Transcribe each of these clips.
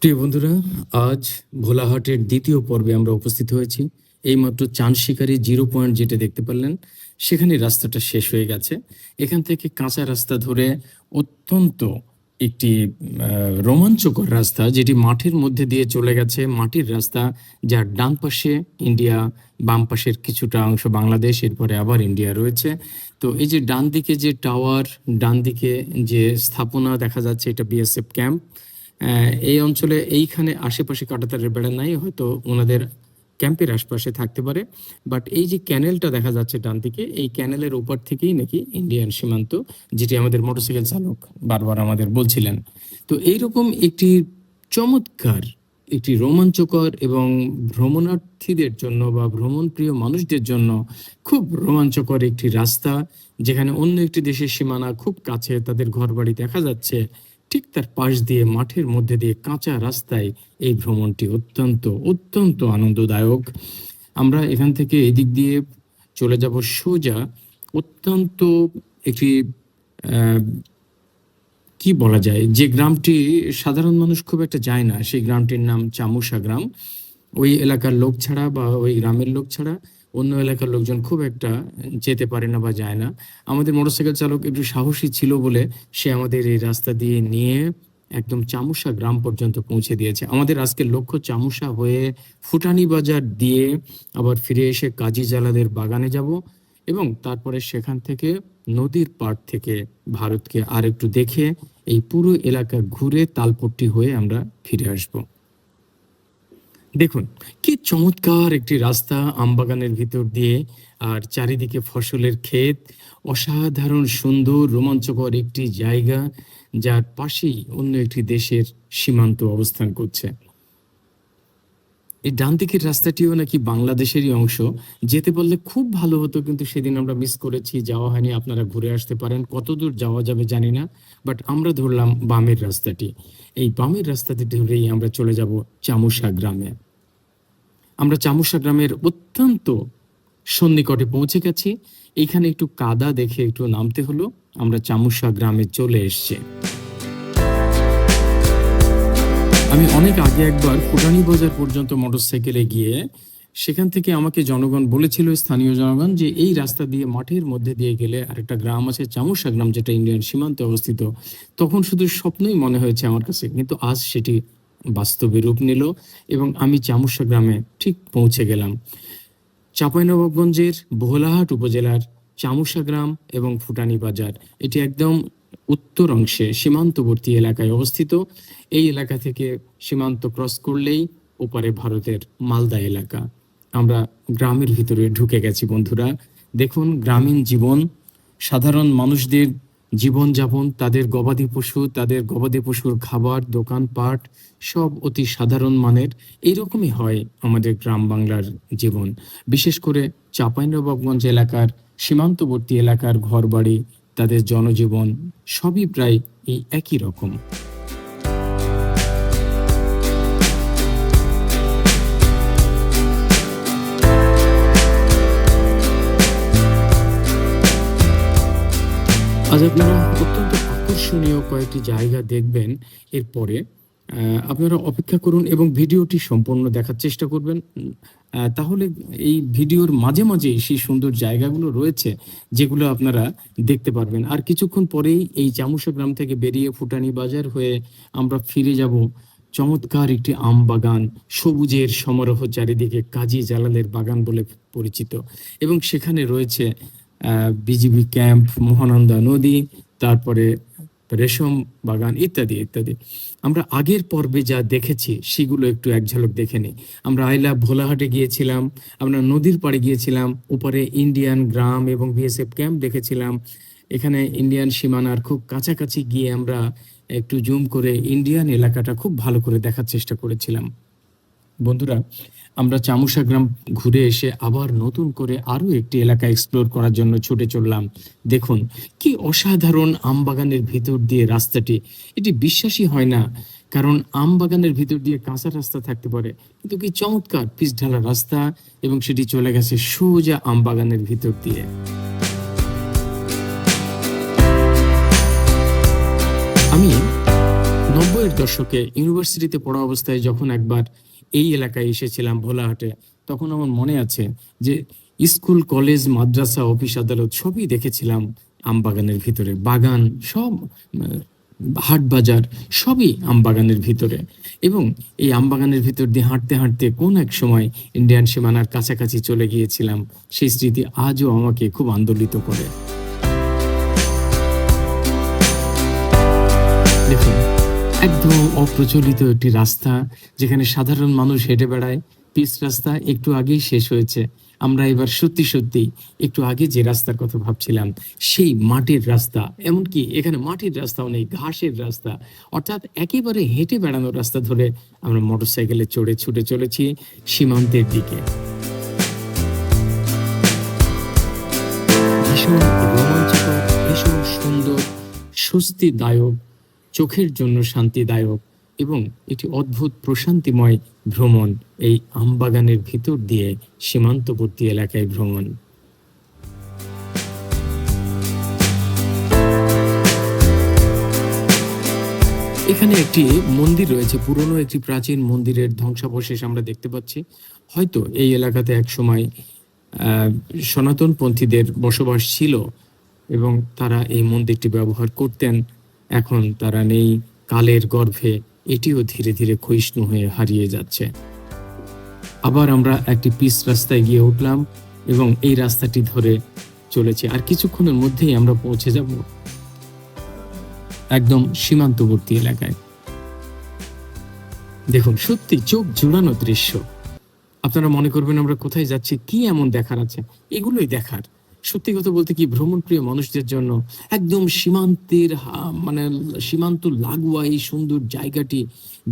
প্রিয় বন্ধুরা, আজ ভোলাহাটের দ্বিতীয় পর্বে আমরা উপস্থিত হয়েছি। এইমাত্র চাঁদ শিকারি 0 পয়েন্ট যেটা দেখতে পারলেন, সেখানে রাস্তাটা শেষ হয়ে গেছে। এখান থেকে কাঁচা রাস্তা ধরে অত্যন্ত একটি রোমাঞ্চকর রাস্তা, যেটি মাঠের মধ্যে দিয়ে চলে গেছে। মাটির রাস্তা, যার ডান পাশে ইন্ডিয়া, বাম পাশের কিছুটা অংশ বাংলাদেশ, এরপরে আবার ইন্ডিয়া রয়েছে। তো এই যে ডান দিকে যে টাওয়ার, ডান দিকে যে স্থাপনা দেখা যাচ্ছে, এটা বিএসএফ ক্যাম্প। এই অঞ্চলে এইখানে আশেপাশে কাঁটাতারের বেড়া নাই, হয়তো ওনাদের ক্যাম্পের আশপাশে থাকতে পারে। বাট এই যে ক্যানেলটা দেখা যাচ্ছে ডান দিকে, এই ক্যানেলের ওপর থেকেই নাকি ইন্ডিয়ান সীমান্ত, যেটি আমাদের মোটরসাইকেল চালক বারবার আমাদের বলছিলেন। তো এইরকম একটি চমৎকার, একটি রোমাঞ্চকর এবং ভ্রমণার্থীদের জন্য বা ভ্রমণপ্রিয় মানুষদের জন্য খুব রোমাঞ্চকর একটি রাস্তা, যেখানে অন্য একটি দেশের সীমানা খুব কাছে, তাদের ঘরবাড়ি দেখা যাচ্ছে, ঠিক তার পাশ দিয়ে মাঠের মধ্যে দিয়ে কাঁচা রাস্তায় এই ভ্রমণটি অত্যন্ত অত্যন্ত আনন্দদায়ক। আমরা এখান থেকে এদিক দিয়ে চলে যাব সোজা অত্যন্ত একটি কি বলা যায়, যে গ্রামটি সাধারণ মানুষ খুব একটা যায় না, সেই গ্রামটির নাম চামুশা গ্রাম। ওই এলাকার লোক ছাড়া বা ওই গ্রামের লোক ছাড়া অন্য এলাকার লোকজন খুব একটা যেতে পারে না বা যায় না। আমাদের মোটরসাইকেল চালক একটু সাহসী ছিল বলে সে আমাদের এই রাস্তা দিয়ে নিয়ে একদম চামুশা গ্রাম পর্যন্ত পৌঁছে দিয়েছে। আমাদের আজকের লক্ষ্য চামুশা হয়ে ফুটানি বাজার দিয়ে আবার ফিরে এসে কাজী জালাদের বাগানে যাব, এবং তারপরে সেখান থেকে নদীর পাড় থেকে ভারতকে আর একটু দেখে এই পুরো এলাকা ঘুরে তালপট্টি হয়ে আমরা ফিরে আসব। দেখুন কি চমৎকার একটি রাস্তা, আমবাগানের ভিতর দিয়ে, আর চারিদিকে ফসলের ক্ষেত, অসাধারণ সুন্দর রোমাঞ্চকর একটি জায়গা, যার পাশেই অন্য একটি দেশের সীমান্ত অবস্থান করছে। এই ডান দিকের রাস্তাটিও নাকি বাংলাদেশেরই অংশ। যেতে পারলে খুব ভালো হতো, কিন্তু সেদিন আমরা মিস করেছি, যাওয়া হয়নি। আপনারা ঘুরে আসতে পারেন, কতদূর যাওয়া যাবে জানি না, বাট আমরা ধরলাম বামের রাস্তাটি। এই বামের রাস্তাটি ধরেই আমরা চলে যাব চামুশা গ্রামে। আমরা চামুশা গ্রামের অত্যন্ত সন্নিকটে পৌঁছে গেছি। এইখানে একটু কাদা দেখে একটু নামতে হলো। আমরা চামুশা গ্রামে চলে এসেছি। আমি অনেক আগে একবার ফুটানি বাজার পর্যন্ত মোটরসাইকেলে গিয়ে সেখান থেকে আমাকে জনগণ বলেছিল, স্থানীয় জনগণ, যে এই রাস্তা দিয়ে মাঠের মধ্যে দিয়ে গেলে আরেকটা গ্রাম আছে চামুশা গ্রাম, যেটা ইন্ডিয়ান সীমান্তে অবস্থিত। তখন শুধু স্বপ্নই মনে হয়েছে আমার কাছে, কিন্তু আজ সেটি বাস্তবে রূপ নিল এবং আমি চামুশা গ্রামে ঠিক পৌঁছে গেলাম। চাঁপাইনবাবগঞ্জের ভোলাহাট উপজেলার চামুশা গ্রাম এবং ফুটানি বাজার, এটি একদম উত্তর অংশে সীমান্তবর্তী এলাকায় অবস্থিত। এই এলাকা থেকে সীমান্ত ক্রস করলেই ওপারে ভারতের মালদা এলাকা। আমরা গ্রামের ভিতরে ঢুকে গেছি বন্ধুরা। দেখুন গ্রামীণ জীবন, সাধারণ মানুষদের জীবনযাপন, তাদের গবাদি পশু, তাদের গবাদি পশুর খাবার, দোকানপাট সব অতি সাধারণ মানের। এইরকমই হয় আমাদের গ্রাম বাংলার জীবন। বিশেষ করে চাঁপাইনবাবগঞ্জ এলাকার সীমান্তবর্তী এলাকার ঘরবাড়ি, তাদের জনজীবন সবই প্রায় এই একই রকম। আজ আপনারা অত্যন্ত আকর্ষণীয় কয়েকটি জায়গা দেখবেন। এরপরে আপনারা অপেক্ষা করুন এবং ভিডিওটি সম্পূর্ণ দেখার চেষ্টা করবেন। তাহলে এই ভিডিওর মাঝে মাঝে সেই সুন্দর জায়গাগুলো রয়েছে, যেগুলো আপনারা দেখতে পারবেন। আর কিছুক্ষণ পরেই এই চামুশা গ্রাম থেকে বেরিয়ে ফুটানি বাজার হয়ে আমরা ফিরে যাব চমৎকার একটি আম বাগান, সবুজের সমারোহ চারিদিকে, কাজী জালালের বাগান বলে পরিচিত। এবং সেখানে রয়েছে বিজিবি ক্যাম্প, মহানন্দা নদী, তারপরে রেশম বাগান ইত্যাদি ইত্যাদি। আমরা আগের পর্বে যা দেখেছি সেগুলো একটু এক ঝলক দেখে নিই। আমরা আইলা ভোলাহাটে গিয়েছিলাম, আমরা নদীর পাড়ে গিয়েছিলাম, উপরে ইন্ডিয়ান গ্রাম এবং বিএসএফ ক্যাম্প দেখেছিলাম। এখানে ইন্ডিয়ান সীমানার খুব কাছাকাছি গিয়ে আমরা একটু জুম করে ইন্ডিয়ান এলাকাটা খুব ভালো করে দেখার চেষ্টা করেছিলাম। বন্ধুরা, আমরা চামুশা গ্রাম ঘুরে এসে আবার নতুন করে আরো একটি এলাকা এক্সপ্লোর করার জন্য ছুটে চললাম। দেখুন কি অসাধারণ আম বাগানের ভিতর দিয়ে রাস্তাটি, এটি বিশ্বাসই হয় না, কারণ আম বাগানের ভিতর দিয়ে কাঁচা রাস্তা থাকতে পারে, কিন্তু কি চমৎকার পিচ ঢালা রাস্তা, এবং সেটি চলে গেছে সোজা আম বাগানের ভিতর দিয়ে। আমি 90 90-এর দশকে ইউনিভার্সিটিতে পড়া অবস্থায় যখন একবার এই এলাকায় এসেছিলাম ভোলাহাটে, তখন আমার মনে আছে যে স্কুল, কলেজ, মাদ্রাসা, অফিস, আদালত সবই দেখেছিলাম আমবাগানের ভিতরে। বাগান সব, হাট বাজার সবই আমবাগানের ভিতরে। এবং এই আমবাগানের ভিতর দিয়ে হাঁটতে হাঁটতে কোন এক সময় ইন্ডিয়ান সীমানার কাছাকাছি চলে গিয়েছিলাম। সেই স্মৃতি আজও আমাকে খুব আন্দোলিত করে। দেখুন, একদম অপ্রচলিত একটি রাস্তা, যেখানে সাধারণ মানুষ হেঁটে বেড়ায়। পিচ রাস্তা একটু আগেই শেষ হয়েছে। আমরা এবার সত্যি সত্যি একটু আগে যে রাস্তার কথা ভাবছিলাম, সেই মাটির রাস্তা, এমনকি এখানে মাটির রাস্তাও নেই, ঘাসের রাস্তা, অর্থাৎ একেবারে হেঁটে বেড়ানোর রাস্তা ধরে আমরা মোটরসাইকেলে চড়ে ছুটে চলেছি সীমান্তের দিকে। ভীষণ রোমাঞ্চকর, ভীষণ সুন্দর, স্বস্তিদায়ক, চোখের জন্য শান্তিদায়ক এবং একটি অদ্ভুত প্রশান্তিময় ভ্রমণ, এই আমবাগানের ভিতর দিয়ে সীমান্তবর্তী এলাকায় ভ্রমণ। এখানে একটি মন্দির রয়েছে, পুরনো একটি প্রাচীন মন্দিরের ধ্বংসাবশেষ আমরা দেখতে পাচ্ছি। হয়তো এই এলাকাতে এক সময় সনাতনপন্থীদের বসবাস ছিল এবং তারা এই মন্দিরটি ব্যবহার করতেন। এখন তারা নেই, কালের গর্ভে এটিও ধীরে ধীরে ক্ষয়িষ্ণু হয়ে হারিয়ে যাচ্ছে। আবার আমরা একটি পিচ রাস্তায় গিয়ে উঠলাম এবং এই রাস্তাটি ধরে চলেছি। আর কিছুক্ষণের মধ্যেই আমরা পৌঁছে যাব একদম সীমান্তবর্তী এলাকায়। দেখুন, সত্যি চোখ জুড়ানো দৃশ্য। আপনারা মনে করবেন আমরা কোথায় যাচ্ছি, কি এমন দেখার আছে? এগুলোই দেখার। সত্যি কথা বলতে কি, ভ্রমণ প্রিয় মানুষদের জন্য একদম সীমান্তের মানে সীমান্ত লাগোয়া এই সুন্দর জায়গাটি,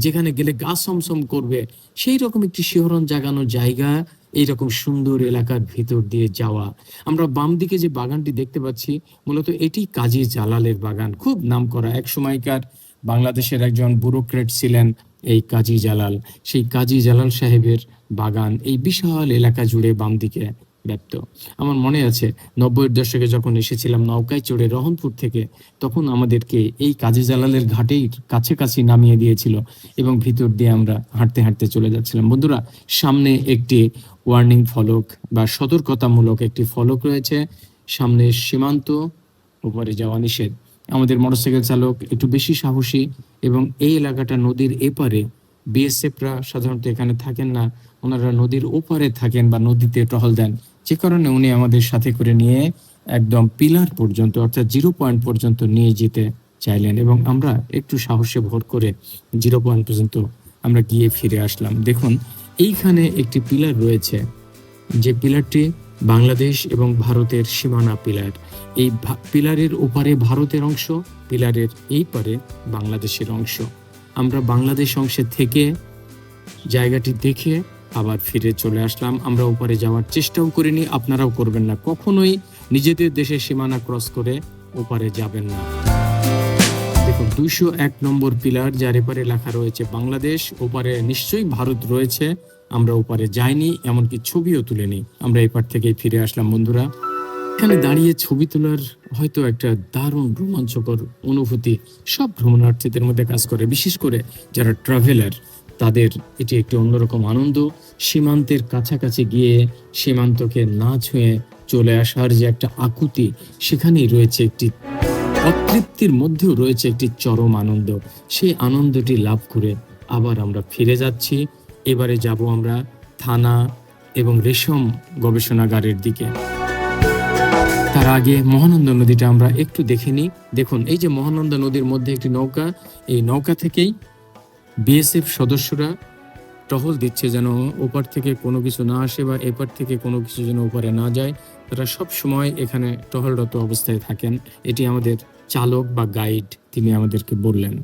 যেখানে গেলে গা সমসম করবে, সেই রকম একটি শিহরণ জাগানো জায়গা, এইরকম সুন্দর এলাকার ভিতর দিয়ে যাওয়া। আমরা বাম দিকে যে বাগানটি দেখতে পাচ্ছি, মূলত এটি কাজী জালালের বাগান। খুব নামকরা, এক সময়কার বাংলাদেশের একজন ব্যুরোক্রেট ছিলেন এই কাজী জালাল। সেই কাজী জালাল সাহেবের বাগান এই বিশাল এলাকা জুড়ে বাম দিকে ব্যপ্ত। আমার মনে আছে 90-এর দশকে যখন এসেছিলাম নৌকায় চড়ে রহনপুর থেকে, তখন আমাদেরকে এই কাজী জালালের ঘাটেই কাছাকাছি নামিয়ে দিয়েছিল এবং ভিতর দিয়ে আমরা হাঁটতে হাঁটতে চলে যাচ্ছিলাম। বন্ধুরা, সামনে একটি ওয়ার্নিং ফলক বা সতর্কতামূলক একটি ফলক রয়েছে, সামনে সীমান্ত, উপরে যাওয়া নিষেধ। আমাদের মোটরসাইকেল চালক একটু বেশি সাহসী এবং এই এলাকাটা নদীর এপারে। বিএসএফরা সাধারণত এখানে থাকেন না, ওনারা নদীর ওপারে থাকেন বা নদীতে টহল দেন, যে কারণে উনি আমাদের সাথে করে নিয়ে একদম পিলার পর্যন্ত, অর্থাৎ 0 পয়েন্ট পর্যন্ত নিয়ে যেতে চাইলেন এবং আমরা একটু সাহসে ভর করে 0 পয়েন্ট পর্যন্ত আমরা গিয়ে ফিরে আসলাম। দেখুন, এইখানে একটি পিলার রয়েছে, যে পিলারটি বাংলাদেশ এবং ভারতের সীমানা পিলার। এই পিলারের ওপারে ভারতের অংশ, পিলারের এই পারে বাংলাদেশের অংশ। আমরা বাংলাদেশ অংশে থেকে জায়গাটি দেখে আবার ফিরে চলে আসলাম। আমরা ওপারে যাওয়ার চেষ্টাও করিনি, আপনারাও করবেন না। কখনোই নিজেদের দেশের সীমানা ক্রস করে ওপারে যাবেন না। দেখুন, 201 নম্বর পিলার, যার এপারে লেখা রয়েছে বাংলাদেশ, ওপারে নিশ্চয়ই ভারত রয়েছে। আমরা ওপারে যাইনি, এমনকি ছবিও তুলিনি। আমরা এপার থেকেই ফিরে আসলাম। বন্ধুরা, এখানে দাঁড়িয়ে ছবি তোলার হয়তো একটা দারুণ রোমাঞ্চকর অনুভূতি সব ভ্রমণার্থীদের মধ্যে কাজ করে, বিশেষ করে যারা ট্রাভেলার, তাদের এটি একটি অন্যরকম আনন্দ। সীমান্তের কাছাকাছি গিয়ে সীমান্তকে না ছুঁয়ে চলে আসার যে একটা আকুতি, সেখানেই রয়েছে একটি অতৃপ্তির মধ্যেও রয়েছে একটি চরম আনন্দ। সেই আনন্দটি লাভ করে আবার আমরা ফিরে যাচ্ছি। এবারে যাব আমরা থানা এবং রেশম গবেষণাগারের দিকে। তার আগে মহানন্দা নদীটা আমরা একটু দেখে নিই। দেখুন, এই যে মহানন্দা নদীর মধ্যে একটি নৌকা, এই নৌকা থেকেই বিএসএফ সদস্যরা টহল দিচ্ছে যেন ওপার থেকে কোনো কিছু না আসে বা এপার থেকে কোনো কিছু যেন ওপারে না যায়। তারা সব সময় এখানে টহলরত অবস্থায় থাকেন, এটি আমাদের চালক বা গাইড তিনি আমাদেরকে বললেন।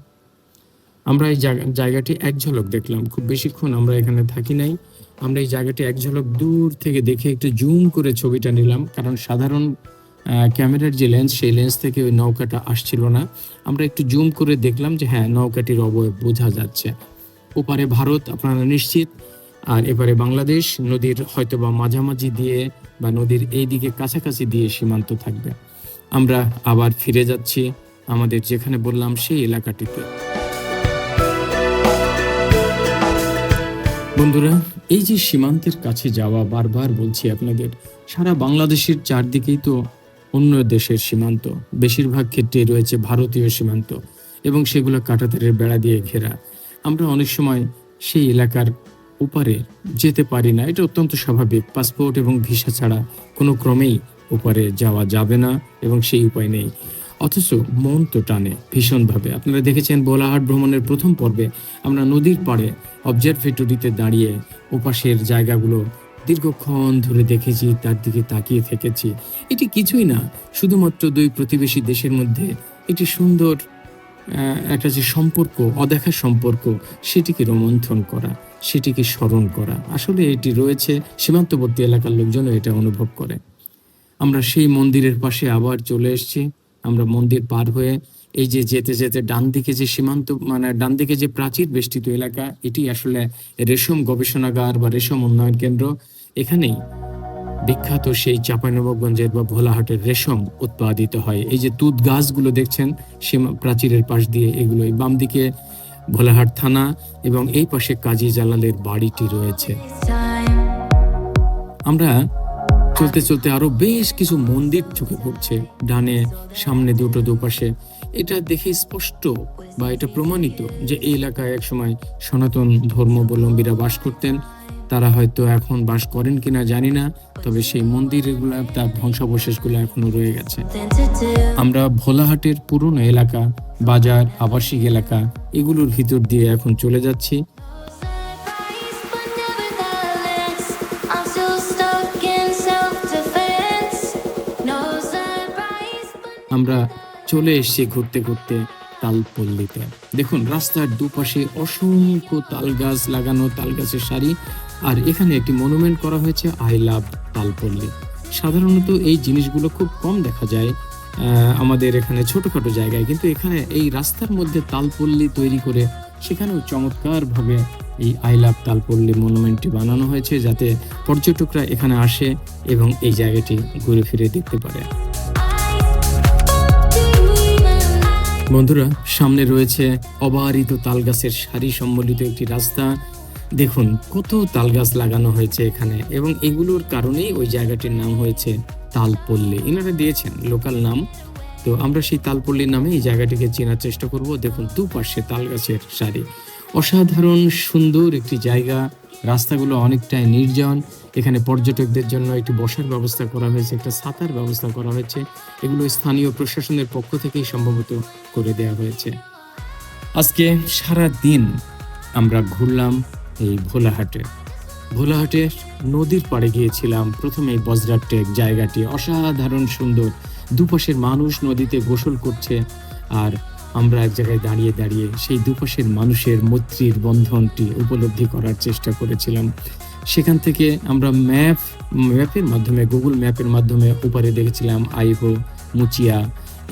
আমরা এই জায়গাটি এক ঝলক দেখলাম, খুব বেশিক্ষণ আমরা এখানে থাকি নাই। আমরা এই জায়গাটি এক ঝলক দূর থেকে দেখে একটু জুম করে ছবিটা নিলাম, কারণ সাধারণ ক্যামেরার যে লেন্স, সেই লেন্স থেকে ওই নৌকাটা আসছিল না। আমরা একটু জুম করে দেখলাম যে হ্যাঁ, নৌকাটির অবয়ব বোঝা যাচ্ছে। ওপারে ভারত আপনারা নিশ্চিত, আর এপারে বাংলাদেশ। নদীর হয়তো বা মাঝামাঝি দিয়ে বা নদীর এই দিকে কাছাকাছি দিয়ে সীমান্ত থাকবে। আমরা আবার ফিরে যাচ্ছি আমাদের যেখানে বললাম সেই এলাকাটিতে। বন্ধুরা, এই যে সীমান্তের কাছে যাওয়া, বারবার বলছি আপনাদের, সারা বাংলাদেশের চারদিকেই তো অন্য দেশের সীমান্ত, বেশিরভাগ ক্ষেত্রেই রয়েছে ভারতীয় সীমান্ত এবং সেগুলো কাঁটাতারের বেড়া দিয়ে ঘেরা। আমরা অনেক সময় সেই এলাকার ওপারে যেতে পারি না, এটা অত্যন্ত স্বাভাবিক। পাসপোর্ট এবং ভিসা ছাড়া কোনো ক্রমেই ওপারে যাওয়া যাবে না এবং সেই উপায় নেই। অথচ মন তো টানে ভীষণভাবে। আপনারা দেখেছেন ভোলাহাট ভ্রমণের প্রথম পর্বে আমরা নদীর পাড়ে অবজারভেটরিতে দাঁড়িয়ে ওপাশের জায়গাগুলো দীর্ঘক্ষণ ধরে দেখেছি, তার দিকে তাকিয়ে থেকেছি। এটি কিছুই না, শুধুমাত্র দুই প্রতিবেশী দেশের মধ্যে একটি সুন্দর একটা যে সম্পর্ক, অদেখা সম্পর্ক, সেটিকে রোমন্থন করা, সেটিকে স্মরণ করা। আসলে এটি রয়েছে, সীমান্তবর্তী এলাকার লোকজনও এটা অনুভব করে। আমরা সেই মন্দিরের পাশে আবার চলে এসেছি। আমরা মন্দির পার হয়ে এই যে যেতে যেতে ডান দিকে যে সীমান্ত, মানে ডান দিকে যে প্রাচীর বেষ্টিত এলাকা, এটি আসলে রেশম গবেষণাগার বা রেশম উন্নয়ন কেন্দ্র। এখানেই বিখ্যাত সেই চাঁপাইনবাবগঞ্জের বা ভোলাহাটের রেশম উৎপাদিত হয়। এই যে তুঁত গাছগুলো দেখছেন সীমা প্রাচীরের পাশ দিয়ে, এগুলোই বাম দিকে ভোলাহাট থানা এবং এই পাশে কাজী জালালের বাড়িটি রয়েছে। আমরা চলতে চলতে আরো বেশ কিছু মন্দির চোখে পড়ছে ডানে, সামনে দুটো দুপাশে। এটা দেখে স্পষ্ট বা এটা প্রমাণিত যে এই এলাকায় একসময় সনাতন ধর্মাবলম্বীরা বাস করতেন। তারা হয়তো এখন বাস করেন কিনা জানি না, তবে সেই মন্দিরগুলো, তার ধ্বংসাবশেষগুলো এখনো রয়ে গেছে। আমরা ভোলাহাটের পুরনো এলাকা, বাজার, আবাসিক এলাকা, এগুলোর ভিতর দিয়ে এখন চলে যাচ্ছি। আমরা চলে এসেছি ঘুরতে ঘুরতে তালপল্লীতে। দেখুন রাস্তার দুপাশে অসংখ্য তাল গাছ লাগানো, তাল গাছের সারি, আর এখানে একটি মনুমেন্ট করা হয়েছে আই লাভ তালপল্লী। সাধারণত এই জিনিসগুলো খুব কম দেখা যায় আমাদের এখানে ছোটখাটো জায়গায়, কিন্তু এখানে এই রাস্তার মধ্যে তালপল্লী তৈরি করে সেখানেও চমৎকারভাবে এই আই লাভ তালপল্লী মনুমেন্টটি বানানো হয়েছে, যাতে পর্যটকরা এখানে আসে এবং এই জায়গাটি ঘুরে ফিরে দেখতে পারে। বন্ধুরা, সামনে রয়েছে অবারিত তালগাছের সারি সম্বলিত একটি রাস্তা। দেখুন কত তালগাছ লাগানো হয়েছে এখানে, এবং এগুলোর কারণেই ওই জায়গাটির নাম হয়েছে তালপল্লী। এনারা দিয়েছেন লোকাল নাম। তো আমরা সেই তালপল্লীর নামে এই জায়গাটিকে চেনার চেষ্টা করব। দেখুন দুপাশে তালগাছের সারি, অসাধারণ সুন্দর একটি জায়গা। রাস্তাগুলো অনেকটাই নির্জন। এখানে পর্যটকদের জন্য একটি বসার ব্যবস্থা করা হয়েছে, একটা ছাতার ব্যবস্থা করা হয়েছে। এগুলো স্থানীয় প্রশাসনের পক্ষ থেকেই সম্ভবত করে দেওয়া হয়েছে। আজকে সারা দিন আমরা ঘুরলাম এই ভোলাহাটে নদীর পাড়ে গিয়েছিলাম। প্রথমে এই বজরার টেক জায়গাটি অসাধারণ সুন্দর, দুপাশের মানুষ নদীতে গোসল করছে, আর আমরা এক জায়গায় দাঁড়িয়ে দাঁড়িয়ে সেই দুপাশের মানুষের মৈত্রীর বন্ধনটি উপলব্ধি করার চেষ্টা করেছিলাম। সেখান থেকে আমরা ম্যাপের মাধ্যমে, গুগল ম্যাপের মাধ্যমে ওপারে দেখেছিলাম আইহো, মুচিয়া,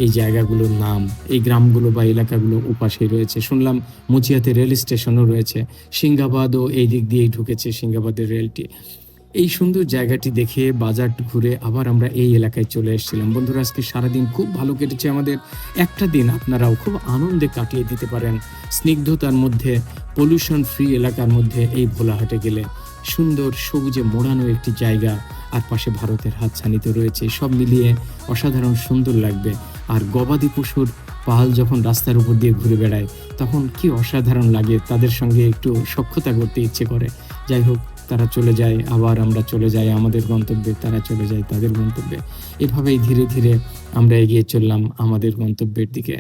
এই জায়গাগুলোর নাম, এই গ্রামগুলো বা এলাকাগুলো ওপাশে রয়েছে। শুনলাম মুচিয়াতে রেল স্টেশনও রয়েছে, সিংহাবাদও এই দিক দিয়েই ঢুকেছে, সিংহাবাদের রেলটি। এই সুন্দর জায়গাটি দেখে বাজার ঘুরে আবার আমরা এই এলাকায় চলে এসেছিলাম। বন্ধুরা, আজকে সারাদিন খুব ভালো কেটেছে আমাদের। একটা দিন আপনারাও খুব আনন্দে কাটিয়ে দিতে পারেন স্নিগ্ধতার মধ্যে, পলিউশন ফ্রি এলাকার মধ্যে এই ভোলাহাটে গেলে। সুন্দর সবুজে মোড়ানো একটি জায়গা, আর পাশে ভারতের হাতছানি তো রয়েছে। সব মিলিয়ে অসাধারণ সুন্দর লাগবে। আর গবাদি পশুর পাল যখন রাস্তার উপর দিয়ে ঘুরে বেড়ায়, তখন কি অসাধারণ লাগে, তাদের সঙ্গে একটু সখ্যতা করতে ইচ্ছে করে। যাই হোক, তারা চলে যায়, আবার আমরা চলে যাই আমাদের গন্তব্যে, তারা চলে যায় তাদের গন্তব্যে। এভাবেই ধীরে ধীরে আমরা এগিয়ে চললাম আমাদের গন্তব্যের দিকে।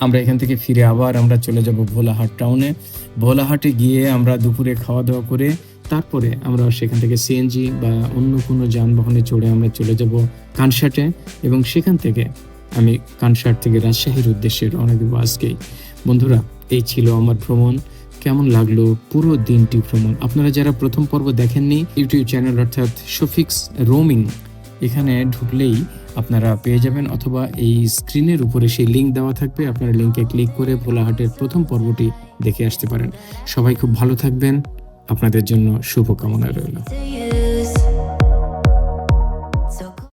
আমরা এখান থেকে ফিরে আবার আমরা চলে যাব ভোলাহাট টাউনে। ভোলাহাটে গিয়ে আমরা দুপুরে খাওয়া দাওয়া করে তারপরে আমরা সেখান থেকে সিএনজি বা অন্য কোনো যানবাহনে চড়ে আমরা চলে যাব কানসাটে, এবং সেখান থেকে আমি কানসাট থেকে রাজশাহীর উদ্দেশ্যে রওনা দেব আজকেই। বন্ধুরা, এই ছিল আমার ভ্রমণ। কেমন লাগলো পুরো দিনটি ভ্রমণ? আপনারা যারা প্রথম পর্ব দেখেননি, ইউটিউব চ্যানেল অর্থাৎ শফিক্স রোমিং, এখানে ঢুকলেই আপনারা পেয়ে যাবেন, অথবা এই স্ক্রিনের উপরে সেই লিঙ্ক দেওয়া থাকবে, আপনারা লিঙ্কে ক্লিক করে ভোলাহাটের প্রথম পর্বটি দেখে আসতে পারেন। সবাই খুব ভালো থাকবেন। আপনাদের জন্য শুভকামনা রইল। to you.